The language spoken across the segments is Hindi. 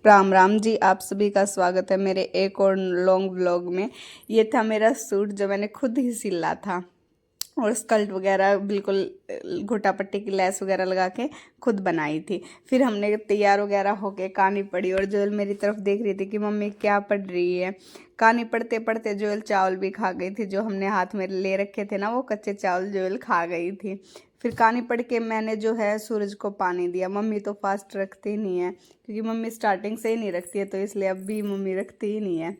राम राम जी, आप सभी का स्वागत है मेरे एक और लॉन्ग व्लॉग में। ये था मेरा सूट जो मैंने खुद ही सिला था और स्कर्ट वगैरह बिल्कुल घोटा पट्टी की लेस वगैरह लगा के खुद बनाई थी। फिर हमने तैयार वगैरह होके कहानी पढ़ी और जोयल मेरी तरफ देख रही थी कि मम्मी क्या पढ़ रही है। कहानी पढ़ते पढ़ते जोयल चावल भी खा गई थी, जो हमने हाथ में ले रखे थे ना, वो कच्चे चावल जोयल खा गई थी। फिर कहानी पढ़ के मैंने जो है सूरज को पानी दिया। मम्मी तो फास्ट रखती नहीं है, क्योंकि मम्मी स्टार्टिंग से ही नहीं रखती है, तो इसलिए अब भी मम्मी रखती ही नहीं है,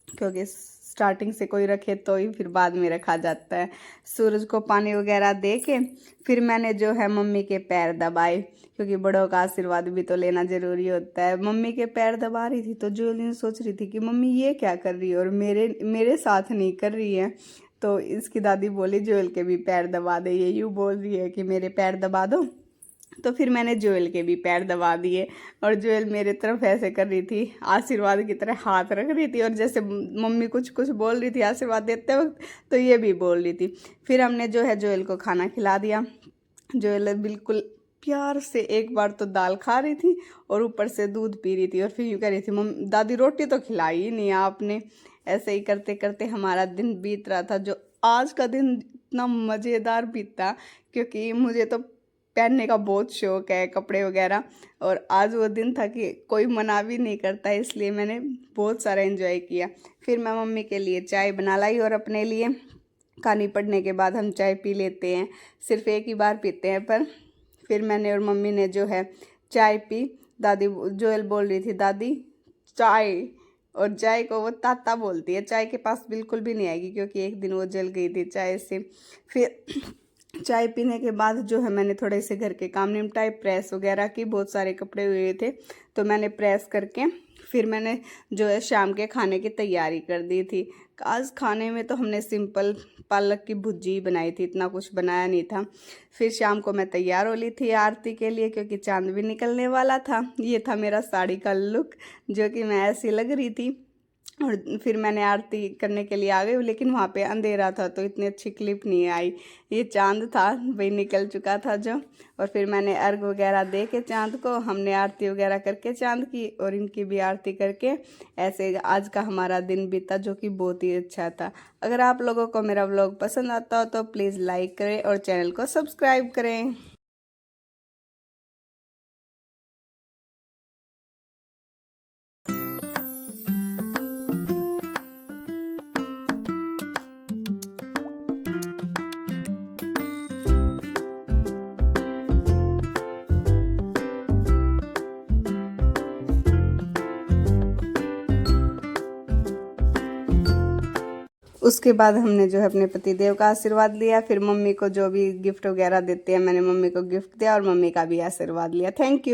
क्योंकि स्टार्टिंग से कोई रखे तो ही फिर बाद में रखा जाता है। सूरज को पानी वगैरह दे के फिर मैंने जो है मम्मी के पैर दबाए, क्योंकि बड़ों का आशीर्वाद भी तो लेना ज़रूरी होता है। मम्मी के पैर दबा रही थी तो जोली सोच रही थी कि मम्मी ये क्या कर रही है और मेरे मेरे साथ नहीं कर रही है। तो इसकी दादी बोली जोयल के भी पैर दबा दे, ये यूँ बोल रही है कि मेरे पैर दबा दो। तो फिर मैंने जोयल के भी पैर दबा दिए और जोयल मेरे तरफ ऐसे कर रही थी, आशीर्वाद की तरह हाथ रख रही थी, और जैसे मम्मी कुछ कुछ बोल रही थी आशीर्वाद देते वक्त, तो ये भी बोल रही थी। फिर हमने जो है जोयल को खाना खिला दिया। जोयल बिल्कुल प्यार से एक बार तो दाल खा रही थी और ऊपर से दूध पी रही थी, और फिर यूँ कह रही थी मम्मी दादी रोटी तो खिलाई ही नहीं आपने। ऐसे ही करते करते हमारा दिन बीत रहा था। जो आज का दिन इतना मज़ेदार बीता, क्योंकि मुझे तो पहनने का बहुत शौक है कपड़े वगैरह, और आज वो दिन था कि कोई मना भी नहीं करता, इसलिए मैंने बहुत सारा एंजॉय किया। फिर मैं मम्मी के लिए चाय बना लाई और अपने लिए। कहानी पढ़ने के बाद हम चाय पी लेते हैं, सिर्फ एक ही बार पीते हैं, पर फिर मैंने और मम्मी ने जो है चाय पी। दादी जोयल बोल रही थी दादी चाय, और चाय को वो ताता बोलती है, चाय के पास बिल्कुल भी नहीं आएगी, क्योंकि एक दिन वो जल गई थी चाय से। फिर चाय पीने के बाद जो है मैंने थोड़े से घर के काम निपटाए, प्रेस वगैरह की, बहुत सारे कपड़े हुए थे तो मैंने प्रेस करके फिर मैंने जो है शाम के खाने की तैयारी कर दी थी। आज खाने में तो हमने सिंपल पालक की भुजी बनाई थी, इतना कुछ बनाया नहीं था। फिर शाम को मैं तैयार हो ली थी आरती के लिए, क्योंकि चांद भी निकलने वाला था। ये था मेरा साड़ी का लुक, जो कि मैं ऐसी लग रही थी। और फिर मैंने आरती करने के लिए आ गई, लेकिन वहाँ पे अंधेरा था तो इतनी अच्छी क्लिप नहीं आई। ये चांद था वही निकल चुका था जो। और फिर मैंने अर्घ वगैरह दे के चांद को, हमने आरती वगैरह करके चांद की और इनकी भी आरती करके, ऐसे आज का हमारा दिन बीता, जो कि बहुत ही अच्छा था। अगर आप लोगों को मेरा व्लॉग पसंद आता हो तो प्लीज़ लाइक करें और चैनल को सब्सक्राइब करें। उसके बाद हमने जो है अपने पतिदेव का आशीर्वाद लिया। फिर मम्मी को जो भी गिफ्ट वगैरह देते हैं, मैंने मम्मी को गिफ्ट दिया और मम्मी का भी आशीर्वाद लिया। Thank you.